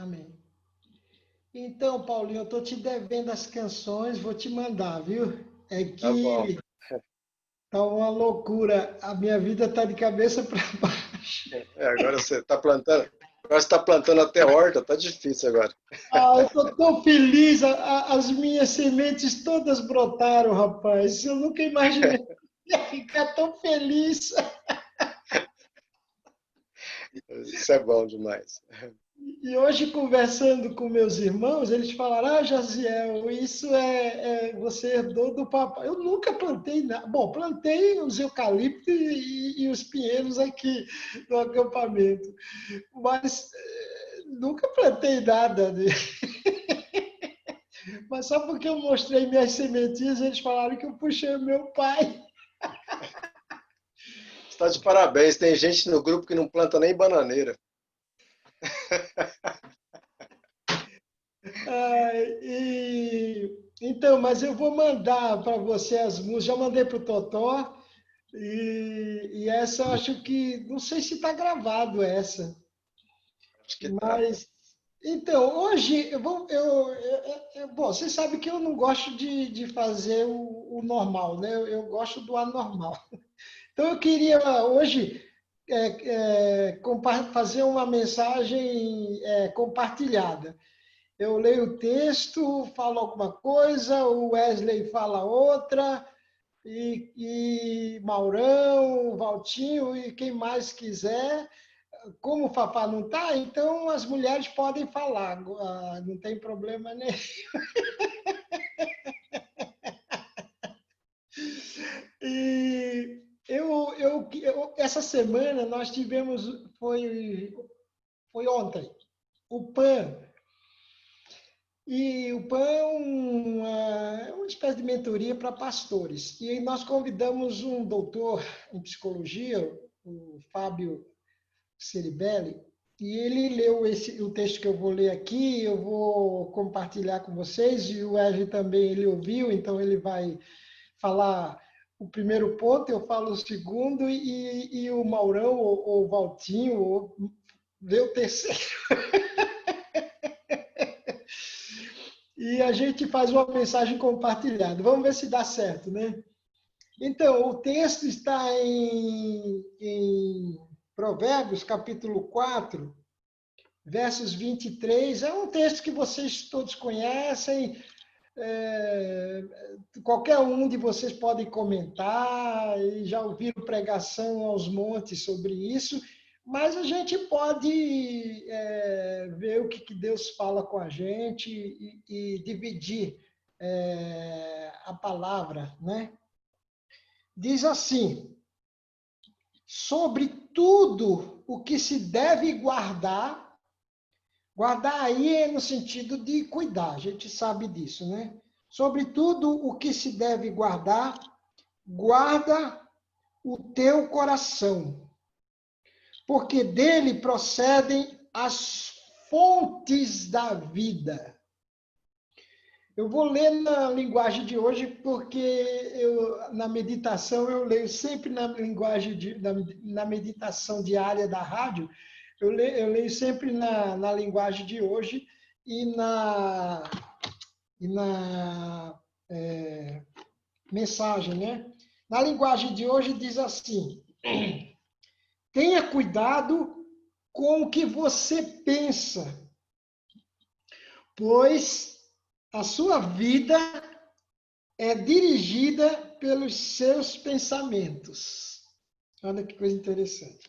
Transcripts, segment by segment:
Amém. Então, Paulinho, eu estou te devendo as canções, vou te mandar, viu? É Tá bom. que tá uma loucura, a minha vida tá de cabeça para baixo. Agora você está plantando. Agora você está plantando até horta, tá difícil agora. Ah, eu estou tão feliz, as minhas sementes todas brotaram, rapaz. Eu nunca imaginei que ia ficar tão feliz. Isso é bom demais. E hoje, conversando com meus irmãos, eles falaram: Ah, Jaziel, isso você herdou do papai. Eu nunca plantei nada. Bom, plantei os eucaliptos e os pinheiros aqui no acampamento, mas nunca plantei nada. Mas só porque eu mostrei minhas sementinhas, eles falaram que eu puxei o meu pai. Está de parabéns. Tem gente no grupo que não planta nem bananeira. Então, mas eu vou mandar para você as músicas. Já mandei para o Totó. E essa eu acho que, não sei se está gravado essa, Acho que tá. mas então, hoje bom, você sabe que eu não gosto de fazer o normal, né? Eu gosto do anormal. Então eu queria hoje fazer uma mensagem compartilhada. Eu leio o texto, falo alguma coisa, o Wesley fala outra, e Maurão, Valtinho e quem mais quiser. Como o Fafá não está, então as mulheres podem falar, não tem problema nenhum. E essa semana nós tivemos, foi ontem, o PAN. E o PAN é uma espécie de mentoria para pastores. E aí nós convidamos um doutor em psicologia, o Fábio Ceribelli, e ele leu o texto que eu vou ler aqui, eu vou compartilhar com vocês, e o Wesley também ele ouviu, então ele vai falar o primeiro ponto, eu falo o segundo, e o Maurão ou o Valtinho vê o terceiro. E a gente faz uma mensagem compartilhada. Vamos ver se dá certo, né? Então, o texto está em Provérbios, capítulo 4, versos 23. É um texto que vocês todos conhecem, é, qualquer um de vocês pode comentar, e já ouviram pregação aos montes sobre isso, mas a gente pode ver o que Deus fala com a gente e dividir a palavra, né? Diz assim: sobre tudo o que se deve guardar. Guardar aí é no sentido de cuidar, a gente sabe disso, né? Sobretudo o que se deve guardar, guarda o teu coração, porque dele procedem as fontes da vida. Eu vou ler na linguagem de hoje, porque na meditação eu leio sempre na linguagem na meditação diária da rádio, eu leio sempre na linguagem de hoje e na mensagem, né? Na linguagem de hoje diz assim: tenha cuidado com o que você pensa, pois a sua vida é dirigida pelos seus pensamentos. Olha que coisa interessante.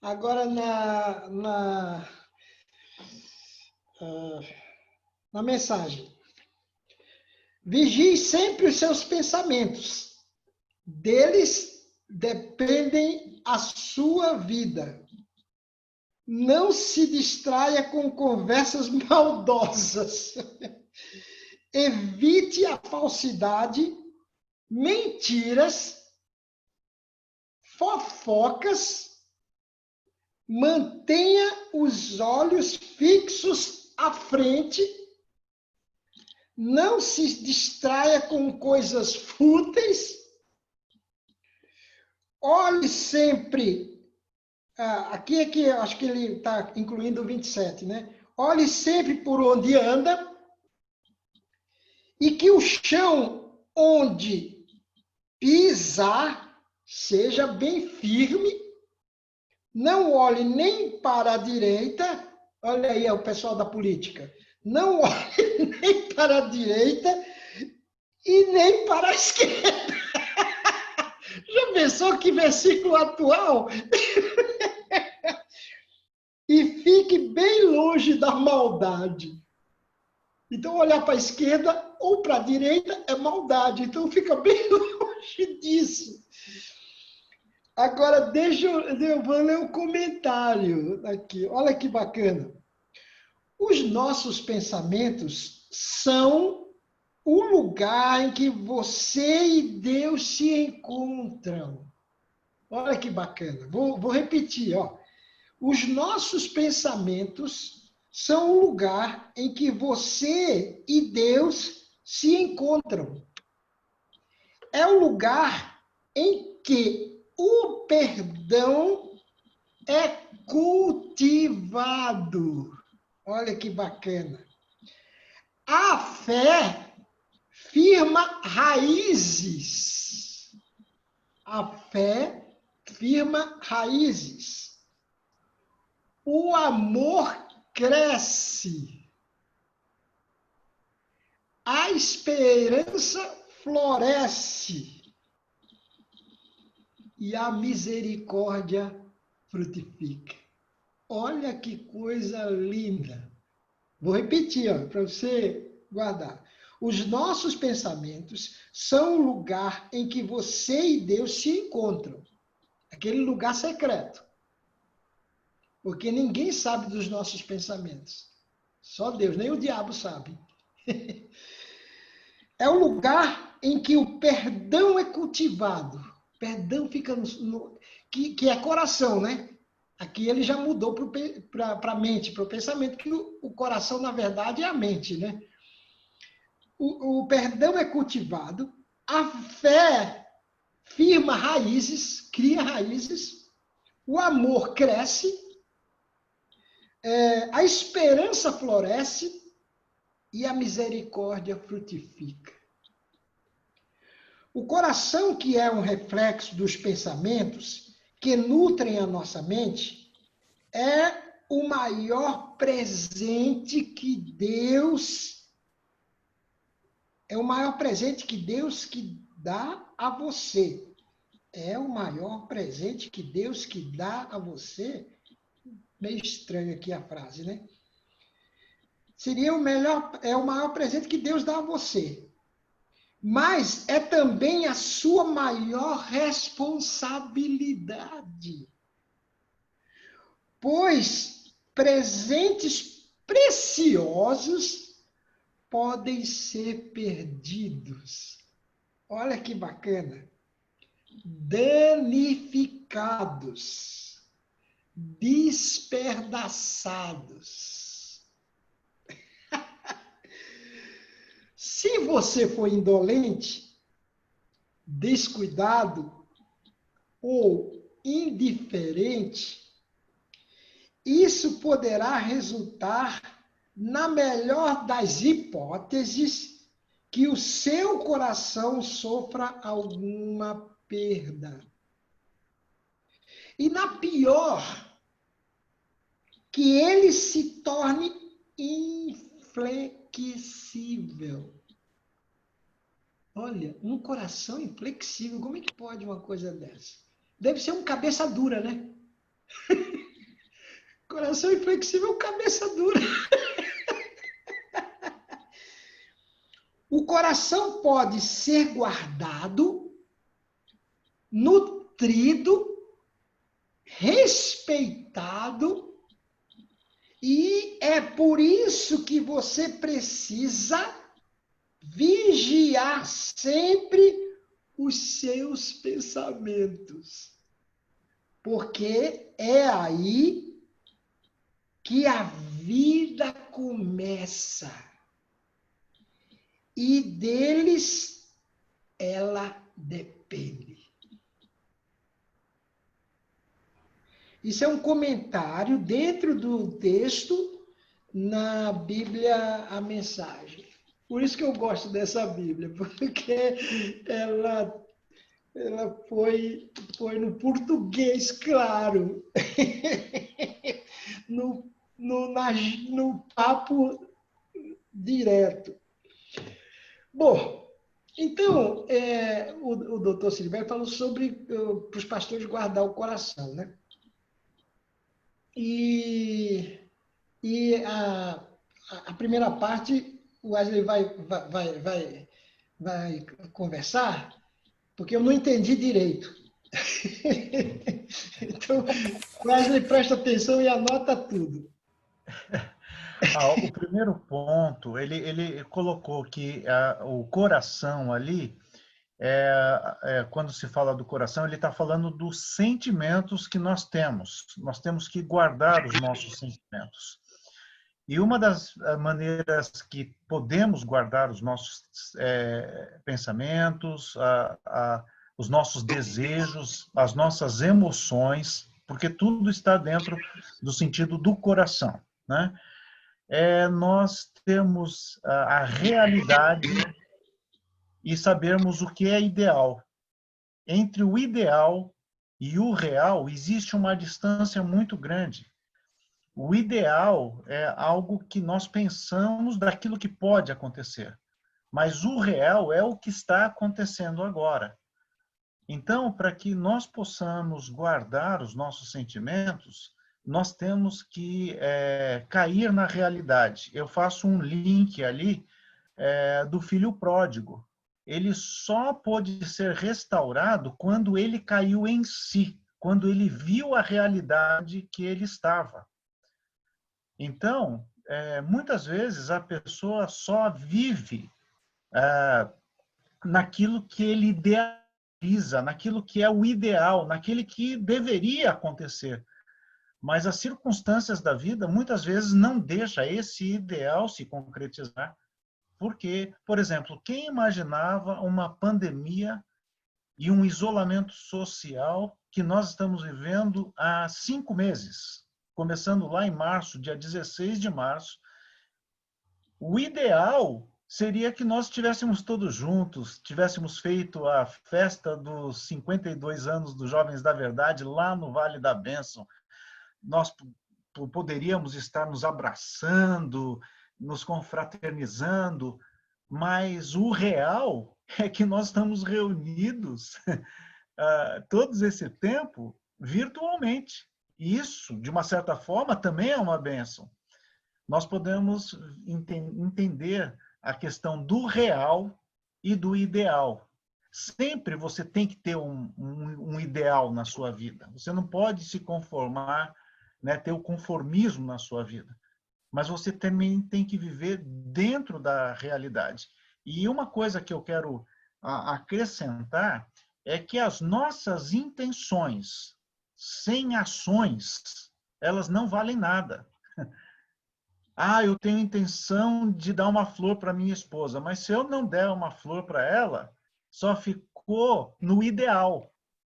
Agora, na mensagem: vigie sempre os seus pensamentos, deles dependem a sua vida. Não se distraia com conversas maldosas. Evite a falsidade, mentiras, fofocas. Mantenha os olhos fixos à frente. Não se distraia com coisas fúteis. Olhe sempre. Aqui é que eu acho que ele está incluindo o 27, né? olhe sempre por onde anda, e que o chão onde pisar seja bem firme, não olhe nem para a direita, olha aí o pessoal da política, não olhe nem para a direita e nem para a esquerda. Já pensou que versículo atual? E fique bem longe da maldade. Então, olhar para a esquerda ou para a direita é maldade. Então, fica bem longe disso. Agora, eu vou ler um comentário aqui. Olha que bacana. Os nossos pensamentos são o lugar em que você e Deus se encontram. Olha que bacana. Vou repetir, ó. Os nossos pensamentos são o lugar em que você e Deus se encontram. É o lugar em que o perdão é cultivado. Olha que bacana. A fé firma raízes. A fé firma raízes. O amor cresce. A esperança floresce. E a misericórdia frutifica. Olha que coisa linda. Vou repetir para você guardar. Os nossos pensamentos são o lugar em que você e Deus se encontram. Aquele lugar secreto. Porque ninguém sabe dos nossos pensamentos. Só Deus, nem o diabo sabe. É o lugar em que o perdão é cultivado. Perdão fica que é coração, né? Aqui ele já mudou para a mente, para o pensamento, que o coração, na verdade, é a mente, né? O perdão é cultivado, a fé firma raízes, cria raízes, o amor cresce, a esperança floresce e a misericórdia frutifica. O coração, que é um reflexo dos pensamentos que nutrem a nossa mente, é o maior presente que Deus que dá a você. É o maior presente que Deus que dá a você. Meio estranho aqui a frase, né? Seria o maior presente que Deus dá a você. Mas é também a sua maior responsabilidade. Pois presentes preciosos podem ser perdidos. Olha que bacana. Danificados, despedaçados. Se você for indolente, descuidado ou indiferente, isso poderá resultar, na melhor das hipóteses, que o seu coração sofra alguma perda. E na pior, que ele se torne inflexível. Olha, um coração inflexível, como é que pode uma coisa dessa? Deve ser um cabeça dura, né? Coração inflexível, cabeça dura. O coração pode ser guardado, nutrido, respeitado, e é por isso que você precisa vigiar sempre os seus pensamentos. Porque é aí que a vida começa. E deles ela depende. Isso é um comentário dentro do texto na Bíblia a Mensagem. Por isso que eu gosto dessa Bíblia, porque ela foi no português claro, no papo direto. Bom, então, o doutor Silvério falou sobre para os pastores guardar o coração, né? E a primeira parte, o Wesley vai conversar, porque eu não entendi direito. Então, Wesley presta atenção e anota tudo. O primeiro ponto, ele colocou que o coração ali, quando se fala do coração, ele está falando dos sentimentos que nós temos. Nós temos que guardar os nossos sentimentos. E uma das maneiras que podemos guardar os nossos pensamentos, os nossos desejos, as nossas emoções, porque tudo está dentro do sentido do coração, né? Nós temos a realidade e sabermos o que é ideal. Entre o ideal e o real existe uma distância muito grande. O ideal é algo que nós pensamos daquilo que pode acontecer, mas o real é o que está acontecendo agora. Então, para que nós possamos guardar os nossos sentimentos, nós temos que cair na realidade. Eu faço um link ali do filho pródigo. Ele só pôde ser restaurado quando ele caiu em si, quando ele viu a realidade que ele estava. Então, muitas vezes a pessoa só vive naquilo que ele idealiza, naquilo que é o ideal, naquilo que deveria acontecer. Mas as circunstâncias da vida muitas vezes não deixam esse ideal se concretizar. Porque, por exemplo, quem imaginava uma pandemia e um isolamento social que nós estamos vivendo há 5 meses, começando lá em março, dia 16 de março. O ideal seria que nós estivéssemos todos juntos, tivéssemos feito a festa dos 52 anos dos Jovens da Verdade lá no Vale da Bênção. Nós poderíamos estar nos abraçando, nos confraternizando, mas o real é que nós estamos reunidos todo esse tempo virtualmente. E isso, de uma certa forma, também é uma bênção. Nós podemos entender a questão do real e do ideal. Sempre você tem que ter um ideal na sua vida. Você não pode se conformar, né, ter o conformismo na sua vida. Mas você também tem que viver dentro da realidade. E uma coisa que eu quero acrescentar é que as nossas intenções sem ações, elas não valem nada. Eu tenho intenção de dar uma flor para minha esposa, mas se eu não der uma flor para ela, só ficou no ideal,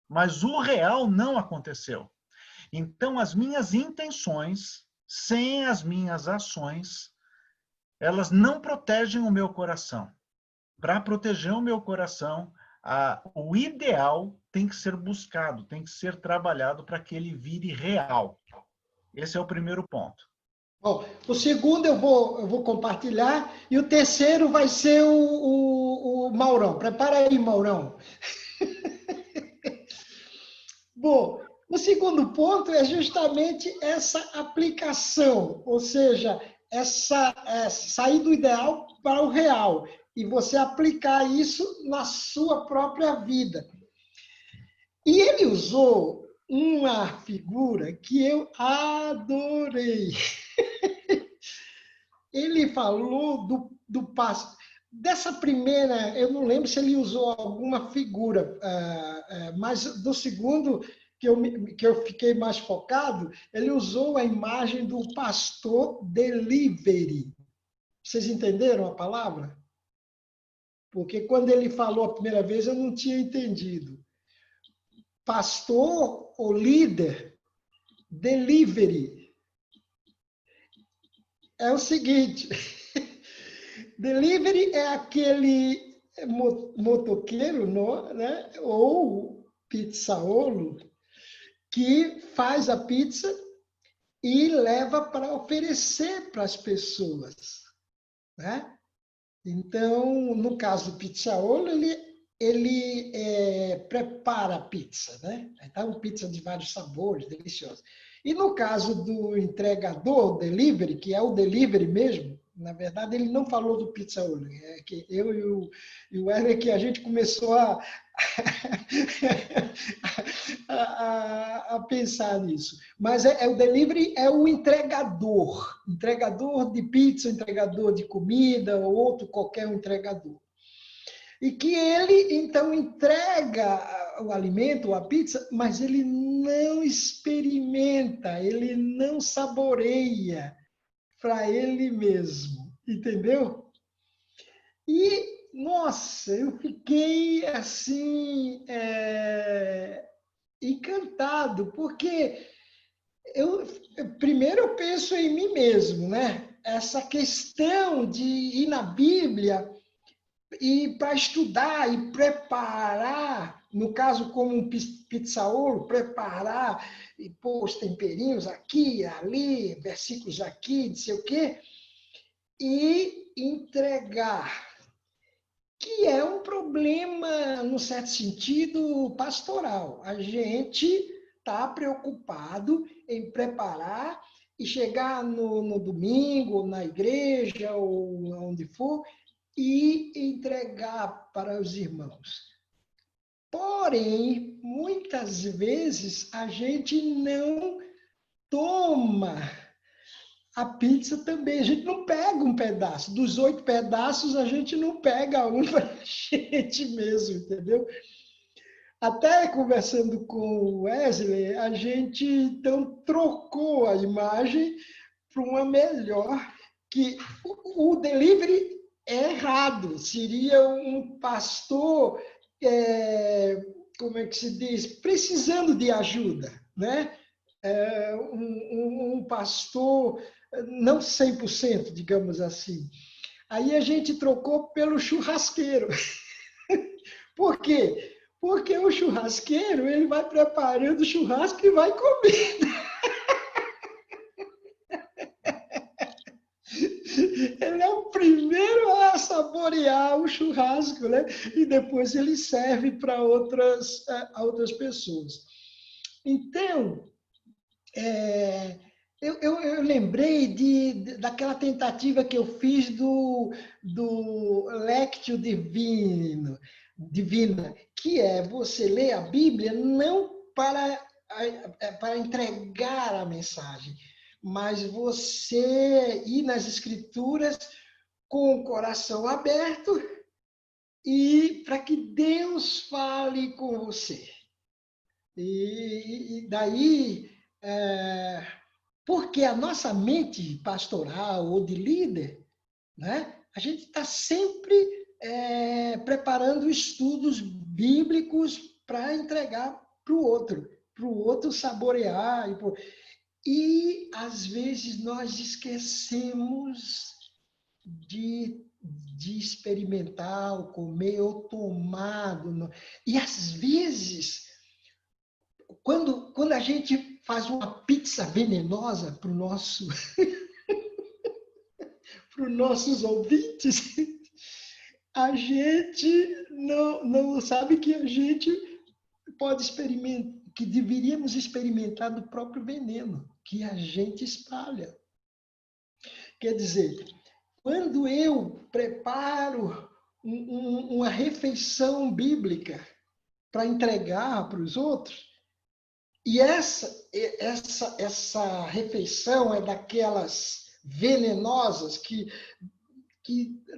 mas o real não aconteceu. Então, as minhas intenções, sem as minhas ações, elas não protegem o meu coração. Para proteger o meu coração, o ideal tem que ser buscado, tem que ser trabalhado para que ele vire real. Esse é o primeiro ponto. Bom, o segundo eu vou compartilhar e o terceiro vai ser o Maurão. Prepara aí, Maurão. Bom, o segundo ponto é justamente essa aplicação, ou seja, sair do ideal para o real e você aplicar isso na sua própria vida. E ele usou uma figura que eu adorei. Ele falou do passo. Dessa primeira, eu não lembro se ele usou alguma figura, mas do segundo, que eu fiquei mais focado, ele usou a imagem do pastor delivery. Vocês entenderam a palavra? Porque quando ele falou a primeira vez, eu não tinha entendido. Pastor ou líder, delivery. é o seguinte, delivery é aquele motoqueiro, né? Ou pizzaolo, que faz a pizza e leva para oferecer para as pessoas, né? Então, no caso do pizzaolo, ele prepara a pizza, né? Então, pizza de vários sabores, deliciosa. E no caso do entregador, delivery, que é o delivery mesmo, na verdade, ele não falou do pizzaolo, é que eu e o Wesley, que a gente começou a pensar nisso. Mas o delivery é o entregador de pizza, entregador de comida, ou outro qualquer entregador. E que ele, então, entrega o alimento, a pizza, mas ele não experimenta, ele não saboreia para ele mesmo, entendeu? E, nossa, eu fiquei assim, encantado, porque primeiro eu penso em mim mesmo, né? Essa questão de ir na Bíblia e para estudar e preparar, no caso como um pizzaolo, preparar e pôr os temperinhos aqui, ali, versículos aqui, não sei o quê, e entregar, que é um problema, no certo sentido, pastoral. A gente está preocupado em preparar e chegar no domingo, na igreja ou onde for, e entregar para os irmãos. Porém, muitas vezes a gente não toma a pizza também. A gente não pega um pedaço. Dos 8 pedaços, a gente não pega um para a gente mesmo, entendeu? Até conversando com o Wesley, a gente então trocou a imagem para uma melhor, que o delivery é errado. Seria um pastor, como é que se diz, precisando de ajuda, né? Um pastor não 100%, digamos assim. Aí a gente trocou pelo churrasqueiro. Por quê? Porque o churrasqueiro, ele vai preparando o churrasco e vai comer. Ele é o primeiro a saborear o churrasco, né? E depois ele serve para outras pessoas. Então, eu lembrei daquela tentativa que eu fiz do Lectio Divina, que é você ler a Bíblia não para entregar a mensagem, mas você ir nas Escrituras com o coração aberto e para que Deus fale com você. E daí, porque a nossa mente pastoral ou de líder, né, a gente está sempre preparando estudos bíblicos para entregar para o outro saborear. E, às vezes, nós esquecemos de experimentar, ou comer, ou tomar. E, às vezes, quando a gente faz uma pizza venenosa para os nossos ouvintes, a gente não sabe que a gente pode experimentar, que deveríamos experimentar do próprio veneno que a gente espalha. Quer dizer, quando eu preparo uma refeição bíblica para entregar para os outros, e essa refeição é daquelas venenosas que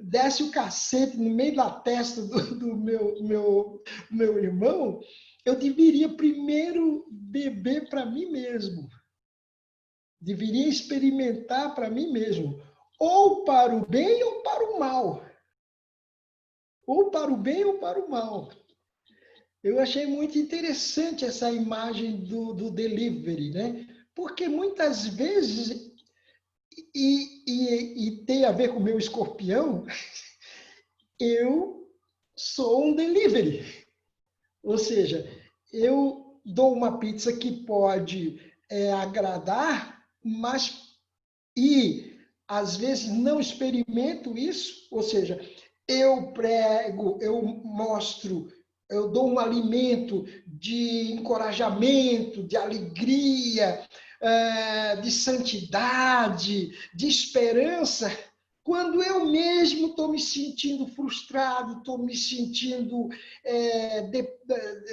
desce o cacete no meio da testa do meu irmão, eu deveria primeiro beber para mim mesmo. Deveria experimentar para mim mesmo. Ou para o bem ou para o mal. Ou para o bem ou para o mal. Eu achei muito interessante essa imagem do delivery, né? Porque muitas vezes e tem a ver com o meu escorpião, eu sou um delivery. Ou seja, eu dou uma pizza que pode agradar, mas às vezes não experimento isso, ou seja, eu prego, eu mostro, eu dou um alimento de encorajamento, de alegria, de santidade, de esperança, quando eu mesmo estou me sentindo frustrado, estou me sentindo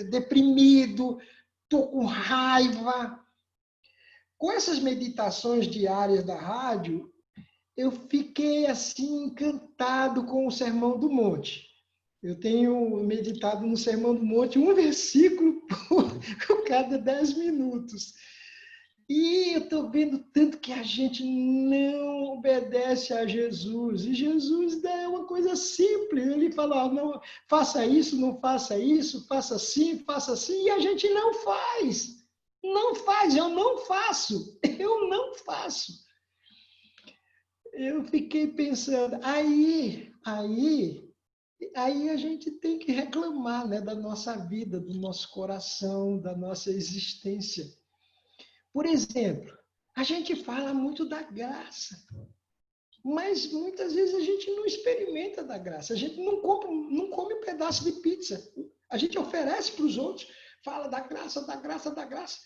deprimido, estou com raiva. Com essas meditações diárias da rádio, eu fiquei assim encantado com o Sermão do Monte. Eu tenho meditado no Sermão do Monte um versículo por cada 10 minutos. E eu estou vendo tanto que a gente não obedece a Jesus. E Jesus é uma coisa simples. Ele fala, não, faça isso, não faça isso, faça assim, e a gente não faz. Não faz, eu não faço. Eu não faço. Eu fiquei pensando, aí a gente tem que reclamar, né, da nossa vida, do nosso coração, da nossa existência. Por exemplo, a gente fala muito da graça, mas muitas vezes a gente não experimenta da graça. A gente não come um pedaço de pizza. A gente oferece para os outros, fala da graça, da graça, da graça,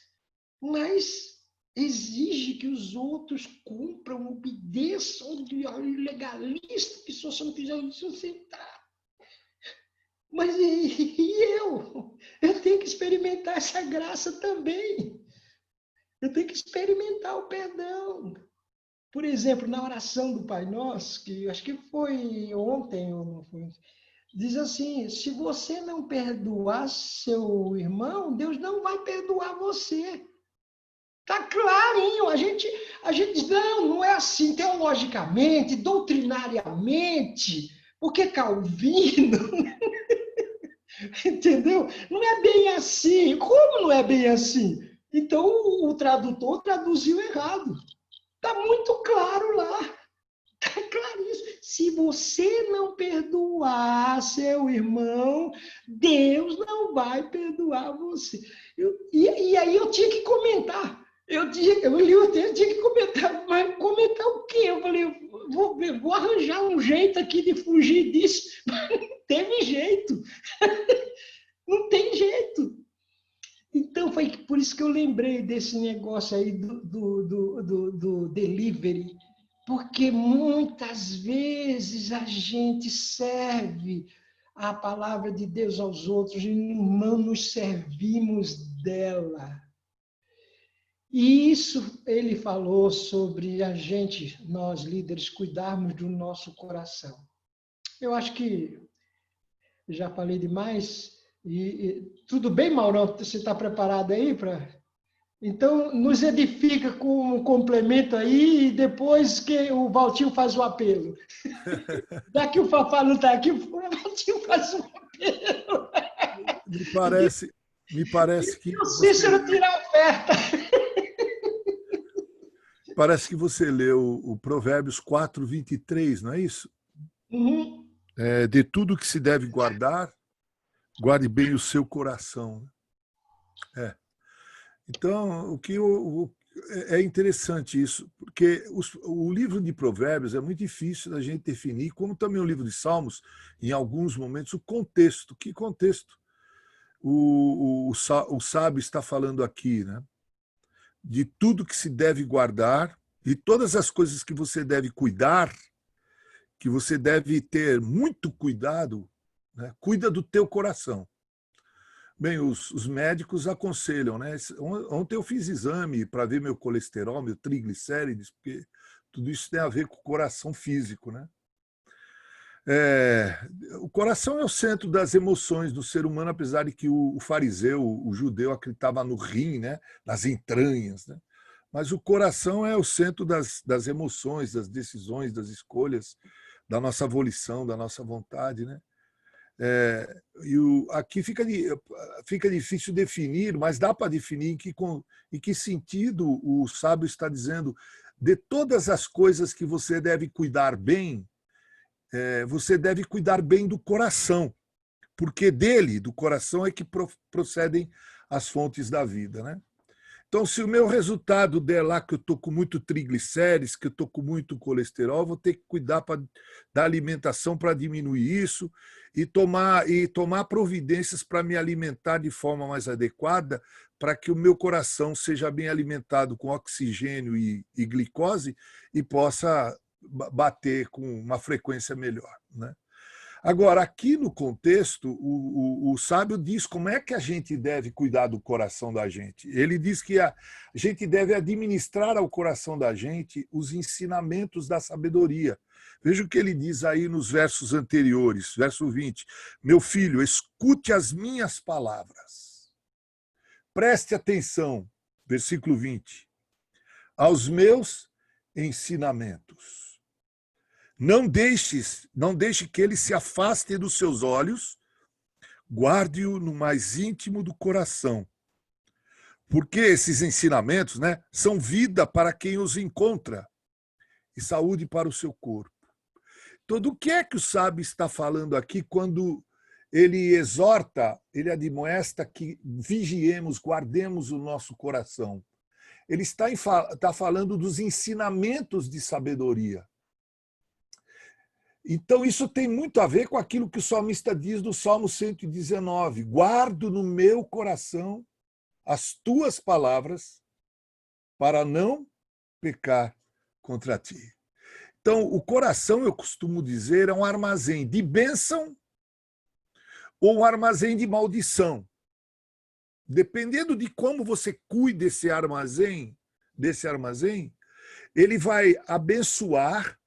mas exige que os outros cumpram, obedeçam, legalista, que se você não fizer isso, você está. Mas e eu? Eu tenho que experimentar essa graça também. Eu tenho que experimentar o perdão. Por exemplo, na oração do Pai Nosso, que acho que foi ontem ou não foi, diz assim, se você não perdoar seu irmão, Deus não vai perdoar você. Está clarinho, a gente diz, não é assim, teologicamente, doutrinariamente, porque Calvino, entendeu? Não é bem assim. Como não é bem assim? Então, o tradutor traduziu errado. Está muito claro lá. Está claríssimo. Se você não perdoar seu irmão, Deus não vai perdoar você. E aí eu tinha que comentar. Eu li o texto, tinha que comentar. Mas comentar o quê? Eu falei, vou arranjar um jeito aqui de fugir disso. Mas não teve jeito. Não tem jeito. Então, foi por isso que eu lembrei desse negócio aí do delivery, porque muitas vezes a gente serve a palavra de Deus aos outros e não nos servimos dela. E isso ele falou sobre a gente, nós líderes, cuidarmos do nosso coração. Eu acho que já falei demais. Tudo bem, Maurão? Você está preparado aí para... Então, nos edifica com um complemento aí e depois que o Valtinho faz o apelo. Já que o Fafá não está aqui, o Valtinho faz o apelo. Me parece que... O Cícero tira a oferta. Parece que você leu o Provérbios 4:23, não é isso? Uhum. De tudo que se deve guardar, guarde bem o seu coração. Então, é interessante isso, porque o livro de Provérbios é muito difícil da gente definir, como também o livro de Salmos, em alguns momentos, o contexto. Que contexto o sábio está falando aqui, né? De tudo que se deve guardar e todas as coisas que você deve cuidar, que você deve ter muito cuidado, né? Cuida do teu coração. Bem, os médicos aconselham, né? Ontem eu fiz exame para ver meu colesterol, meu triglicérides, porque tudo isso tem a ver com o coração físico, né? O coração é o centro das emoções do ser humano, apesar de que o fariseu, o judeu, acreditava no rim, né? Nas entranhas, né? Mas o coração é o centro das emoções, das decisões, das escolhas, da nossa volição, da nossa vontade, né? Aqui fica difícil definir, mas dá para definir em que sentido o sábio está dizendo de todas as coisas que você deve cuidar bem, você deve cuidar bem do coração, porque dele, do coração, é que procedem as fontes da vida, né? Então, se o meu resultado der lá que eu estou com muito triglicérides, que eu estou com muito colesterol, eu vou ter que cuidar da alimentação para diminuir isso e tomar providências para me alimentar de forma mais adequada, para que o meu coração seja bem alimentado com oxigênio e glicose e possa bater com uma frequência melhor, né? Agora, aqui no contexto, o sábio diz como é que a gente deve cuidar do coração da gente. Ele diz que a gente deve administrar ao coração da gente os ensinamentos da sabedoria. Veja o que ele diz aí nos versos anteriores, verso 20. Meu filho, escute as minhas palavras. Preste atenção, versículo 20, aos meus ensinamentos. Não deixe que ele se afaste dos seus olhos, guarde-o no mais íntimo do coração. Porque esses ensinamentos, né, são vida para quem os encontra e saúde para o seu corpo. Então, do que é que o sábio está falando aqui quando ele exorta, ele admoesta que vigiemos, guardemos o nosso coração? Ele está falando dos ensinamentos de sabedoria. Então, isso tem muito a ver com aquilo que o salmista diz no Salmo 119. Guardo no meu coração as tuas palavras para não pecar contra ti. Então, o coração, eu costumo dizer, é um armazém de bênção ou um armazém de maldição. Dependendo de como você cuida desse armazém, ele vai abençoar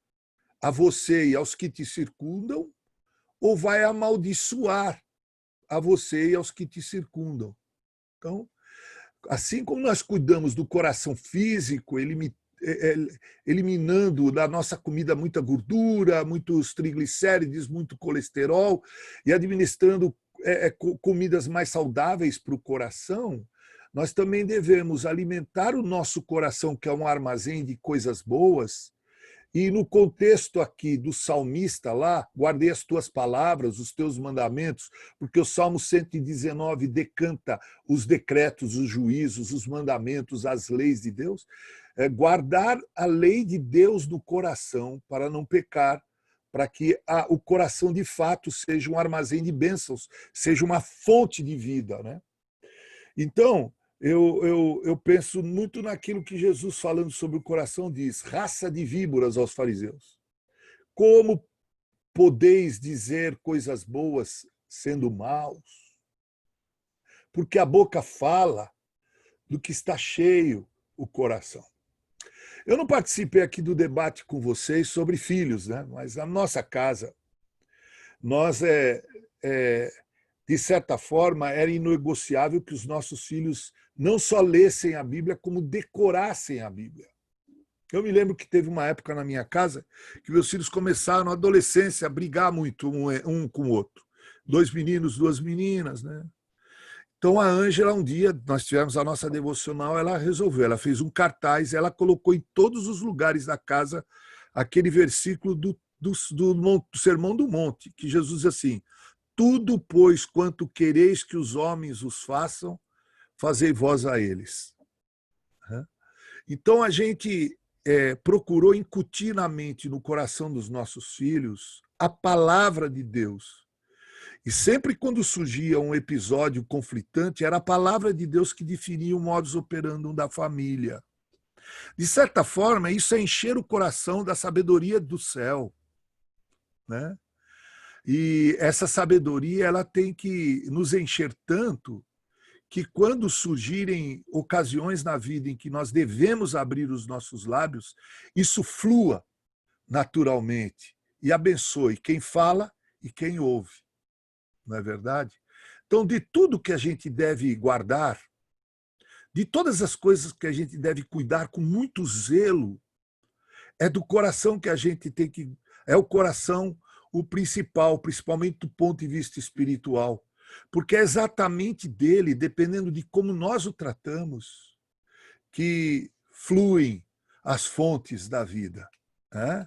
a você e aos que te circundam, ou vai amaldiçoar a você e aos que te circundam. Então, assim como nós cuidamos do coração físico, eliminando da nossa comida muita gordura, muitos triglicérides, muito colesterol, e administrando comidas mais saudáveis para o coração, nós também devemos alimentar o nosso coração, que é um armazém de coisas boas. E no contexto aqui do salmista lá, guardei as tuas palavras, os teus mandamentos, porque o Salmo 119 decanta os decretos, os juízos, os mandamentos, as leis de Deus. Guardar a lei de Deus no coração para não pecar, para que o coração de fato seja um armazém de bênçãos, seja uma fonte de vida, né? Então, eu penso muito naquilo que Jesus, falando sobre o coração, diz: raça de víboras aos fariseus. Como podeis dizer coisas boas sendo maus? Porque a boca fala do que está cheio o coração. Eu não participei aqui do debate com vocês sobre filhos, né? Mas na nossa casa, nós, de certa forma, era inegociável que os nossos filhos não só lessem a Bíblia, como decorassem a Bíblia. Eu me lembro que teve uma época na minha casa que meus filhos começaram, na adolescência, a brigar muito um com o outro. 2 meninos, 2 meninas, né? Então, a Ângela, um dia, nós tivemos a nossa devocional, ela resolveu, ela fez um cartaz, ela colocou em todos os lugares da casa aquele versículo do Sermão do Monte, que Jesus diz assim: tudo, pois, quanto quereis que os homens os façam, fazei vós a eles. Então, a gente procurou incutir na mente, no coração dos nossos filhos, a palavra de Deus. E sempre quando surgia um episódio conflitante, era a palavra de Deus que definia o modus operandi da família. De certa forma, isso é encher o coração da sabedoria do céu, né? E essa sabedoria, ela tem que nos encher tanto que quando surgirem ocasiões na vida em que nós devemos abrir os nossos lábios, isso flua naturalmente e abençoe quem fala e quem ouve. Não é verdade? Então, de tudo que a gente deve guardar, de todas as coisas que a gente deve cuidar com muito zelo, é do coração que a gente tem que... É o coração o principal, principalmente do ponto de vista espiritual. Porque é exatamente dele, dependendo de como nós o tratamos, que fluem as fontes da vida, né?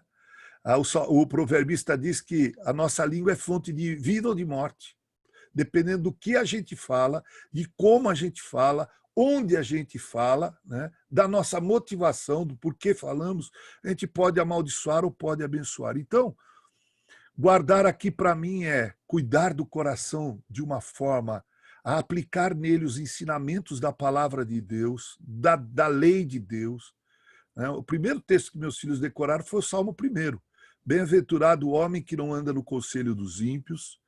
O proverbista diz que a nossa língua é fonte de vida ou de morte, dependendo do que a gente fala, de como a gente fala, onde a gente fala, né? Da nossa motivação, do porquê falamos, a gente pode amaldiçoar ou pode abençoar. Então, guardar aqui para mim é cuidar do coração de uma forma a aplicar nele os ensinamentos da palavra de Deus, da lei de Deus. O primeiro texto que meus filhos decoraram foi o Salmo 1. Bem-aventurado o homem que não anda no conselho dos ímpios,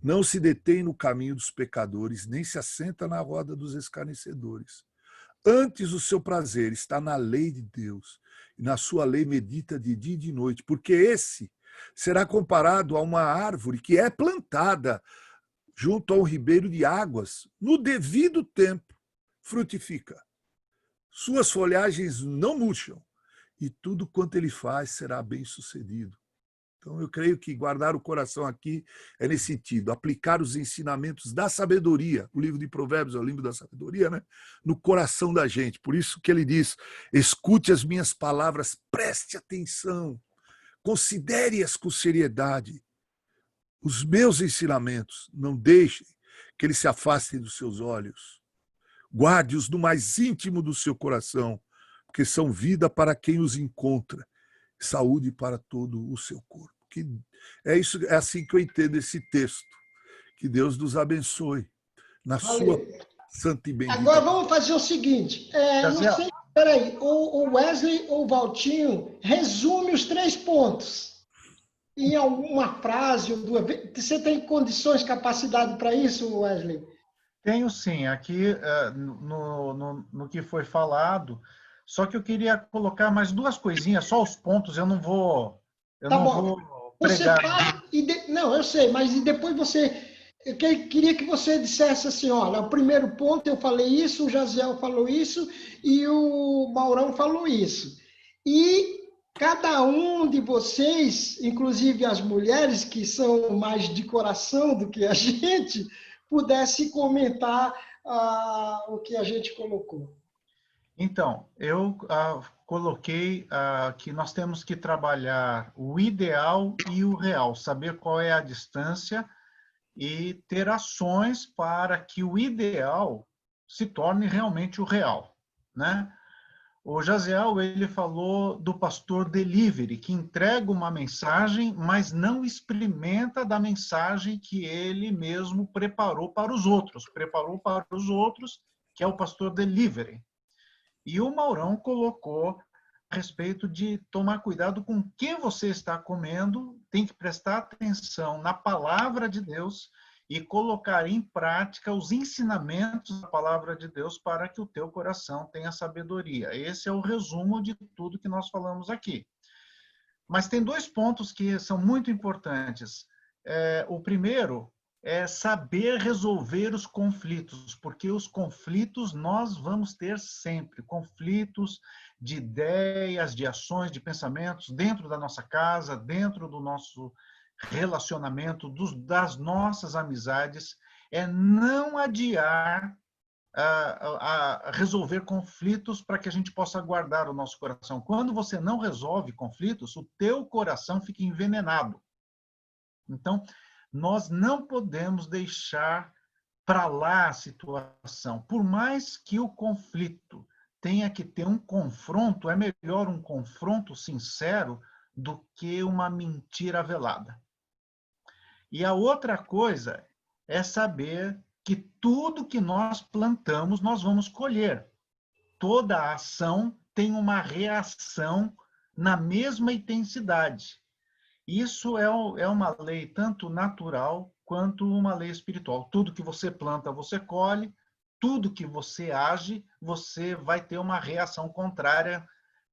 não se detém no caminho dos pecadores, nem se assenta na roda dos escarnecedores. Antes o seu prazer está na lei de Deus, e na sua lei medita de dia e de noite, porque esse será comparado a uma árvore que é plantada junto a um ribeiro de águas, no devido tempo frutifica. Suas folhagens não murcham, e tudo quanto ele faz será bem sucedido. Então, eu creio que guardar o coração aqui é nesse sentido, aplicar os ensinamentos da sabedoria, o livro de Provérbios é o livro da sabedoria, né? No coração da gente. Por isso que ele diz, escute as minhas palavras, preste atenção, considere-as com seriedade. Os meus ensinamentos, não deixem que eles se afastem dos seus olhos. Guarde-os no mais íntimo do seu coração, porque são vida para quem os encontra, saúde para todo o seu corpo. É assim que eu entendo esse texto. Que Deus nos abençoe na sua santa e bendita. Agora vamos fazer o seguinte. Não sei, peraí, o Wesley ou o Valtinho resume os 3 pontos em alguma frase ou 2. Você tem condições, capacidade para isso, Wesley? Tenho sim, aqui no que foi falado, só que eu queria colocar mais 2 coisinhas, só os pontos, eu não vou pregar. Não, eu sei, mas depois eu queria que você dissesse assim, olha, o primeiro ponto eu falei isso, o Jaziel falou isso e o Maurão falou isso. E cada um de vocês, inclusive as mulheres que são mais de coração do que a gente, pudesse comentar o que a gente colocou. Então, eu coloquei que nós temos que trabalhar o ideal e o real, saber qual é a distância e ter ações para que o ideal se torne realmente o real, né? O Jaziel, ele falou do pastor delivery, que entrega uma mensagem, mas não experimenta da mensagem que ele mesmo preparou para os outros, que é o pastor delivery. E o Maurão colocou a respeito de tomar cuidado com o que você está comendo, tem que prestar atenção na palavra de Deus e colocar em prática os ensinamentos da palavra de Deus para que o teu coração tenha sabedoria. Esse é o resumo de tudo que nós falamos aqui. Mas tem 2 pontos que são muito importantes. O primeiro é saber resolver os conflitos, porque os conflitos nós vamos ter sempre, conflitos de ideias, de ações, de pensamentos, dentro da nossa casa, dentro do nosso relacionamento, das nossas amizades, é não adiar a resolver conflitos para que a gente possa guardar o nosso coração. Quando você não resolve conflitos, o teu coração fica envenenado. Então, nós não podemos deixar para lá a situação. Por mais que o conflito tenha que ter um confronto, é melhor um confronto sincero do que uma mentira velada. E a outra coisa é saber que tudo que nós plantamos, nós vamos colher. Toda ação tem uma reação na mesma intensidade. Isso é uma lei tanto natural quanto uma lei espiritual. Tudo que você planta, você colhe. Tudo que você age, você vai ter uma reação contrária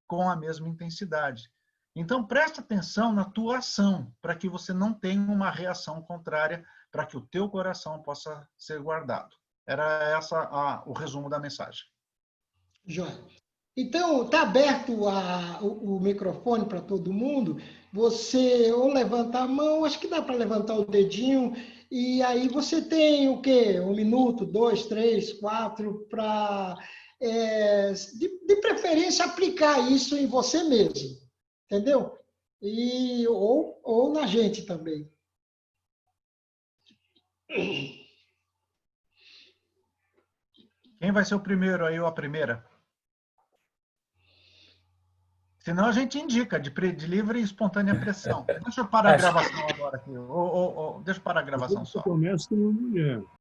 com a mesma intensidade. Então, preste atenção na tua ação, para que você não tenha uma reação contrária, para que o teu coração possa ser guardado. Era o resumo da mensagem. Joia. Então, está aberto o microfone para todo mundo. Você ou levanta a mão, acho que dá para levantar o dedinho, e aí você tem o quê? 1 minuto, 2, 3, 4, para de preferência, aplicar isso em você mesmo, entendeu? Ou na gente também. Quem vai ser o primeiro aí ou a primeira? Senão a gente indica, de livre e espontânea pressão. Deixa eu parar a gravação agora aqui. Deixa eu parar a gravação só. Eu começo com uma mulher.